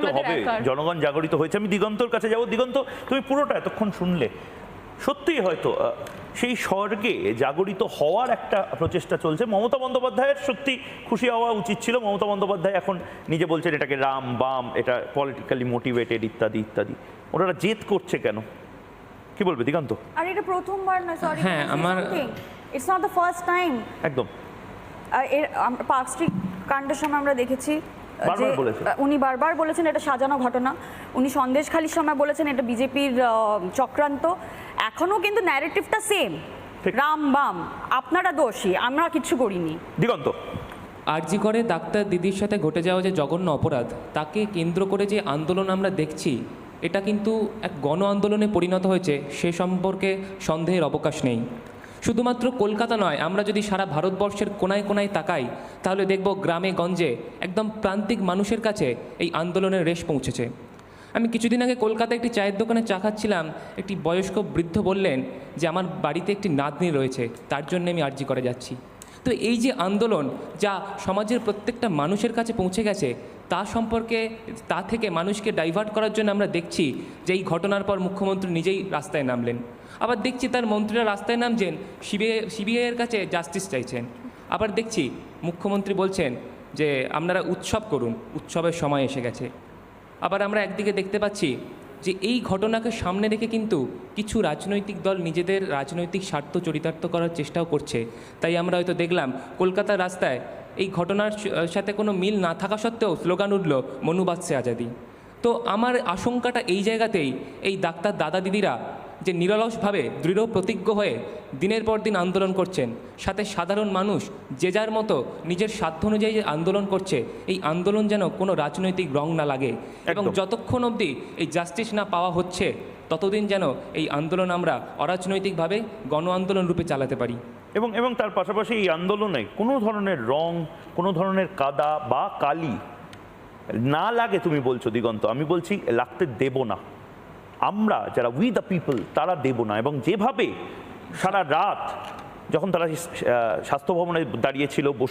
জাগরিত হবে, জনগণ জাগরিত হয়েছে। আমি দিগন্তর কাছে যাব। দিগন্ত, তুমি পুরোটা এতক্ষণ শুনলে, সত্যিই হয়তো সেই স্বর্গে জাগরিত হওয়ার একটা প্রচেষ্টা চলছে। মমতা বন্দ্যোপাধ্যায়ের সত্যি খুশি হওয়া উচিত ছিল। মমতা বন্দ্যোপাধ্যায় এখন নিজে বলছেন এটাকে রাম বাম, এটা পলিটিক্যালি মোটিভেটেড ইত্যাদি ইত্যাদি। ওনারা জেদ করছে কেন, কি বলবে দিগন্ত? আর এটা প্রথমবার না, সরি, হ্যাঁ, আমার it's not the first time. একদম। এর পার্ক স্ট্রিট কাণ্ডের সময় আমরা দেখেছি যে উনি বারবার বলেছেন এটা সাজানো ঘটনা। উনি সন্দেশখালির সময় বলেছেন এটা বিজেপির চক্রান্ত। এখনো কিন্তু ন্যারেটিভটা সেম, রাম বাম, আপনারা দোষী, আমরা কিছু করিনি। দিগন্ত, আরজি করে ডাক্তার দিদির সাথে ঘটে যাওয়া যে জঘন্য অপরাধ, তাকে কেন্দ্র করে যে আন্দোলন আমরা দেখছি, এটা কিন্তু এক গণ আন্দোলনে পরিণত হয়েছে, সে সম্পর্কে সন্দেহের অবকাশ নেই। শুধুমাত্র কলকাতা নয়, আমরা যদি সারা ভারতবর্ষের কোনায় কোনায় তাকাই, তাহলে দেখব গ্রামে গঞ্জে একদম প্রান্তিক মানুষের কাছে এই আন্দোলনের রেশ পৌঁছেছে। আমি কিছুদিন আগে কলকাতায় একটি চায়ের দোকানে চা খাচ্ছিলাম। একটি বয়স্ক বৃদ্ধ বললেন যে আমার বাড়িতে একটি নাতনি রয়েছে, তার জন্য আমি আরজি করে যাচ্ছি। তো এই যে আন্দোলন, যা সমাজের প্রত্যেকটা মানুষের কাছে পৌঁছে গেছে, তা থেকে মানুষকে ডাইভার্ট করার জন্য আমরা দেখছি যে এই ঘটনার পর মুখ্যমন্ত্রী নিজেই রাস্তায় নামলেন। আবার দেখছি তার মন্ত্রীরা রাস্তায় নামছেন, সিবিআইয়ের কাছে জাস্টিস চাইছেন। আবার দেখছি মুখ্যমন্ত্রী বলছেন যে আপনারা উৎসব করুন, উৎসবের সময় এসে গেছে। আবার আমরা একদিকে দেখতে পাচ্ছি যে এই ঘটনাকে সামনে রেখে কিন্তু কিছু রাজনৈতিক দল নিজেদের রাজনৈতিক স্বার্থ চরিতার্থ করার চেষ্টাও করছে। তাই আমরা হয়তো দেখলাম কলকাতার রাস্তায় এই ঘটনার সাথে কোনো মিল না থাকা সত্ত্বেও স্লোগান উঠল মনুবাদ সে আজাদি। তো আমার আশঙ্কাটা এই জায়গাতেই, এই ডাক্তার দাদা দিদিরা যে নিরলসভাবে দৃঢ় প্রতিজ্ঞ হয়ে দিনের পর দিন আন্দোলন করছেন, সাথে সাধারণ মানুষ যে যার মতো নিজের সাধ্য অনুযায়ী যে আন্দোলন করছে, এই আন্দোলন যেন কোনো রাজনৈতিক রং না লাগে এবং যতক্ষণ অবধি এই জাস্টিস না পাওয়া হচ্ছে, ততদিন যেন এই আন্দোলন আমরা অরাজনৈতিকভাবে গণ আন্দোলন রূপে চালাতে পারি। এবং তার পাশাপাশি এই আন্দোলনে কোনো ধরনের রং, কোনো ধরনের কাদা বা কালি না লাগে। তুমি বলছো দিগন্ত, আমি বলছি লাগতে দেব না। আমরা যারা উই দ্য পিপল, তারা দেব না। এবং যেভাবে সারা রাত যখন তারা স্বাস্থ্য ভবনে দাঁড়িয়েছিল, বসে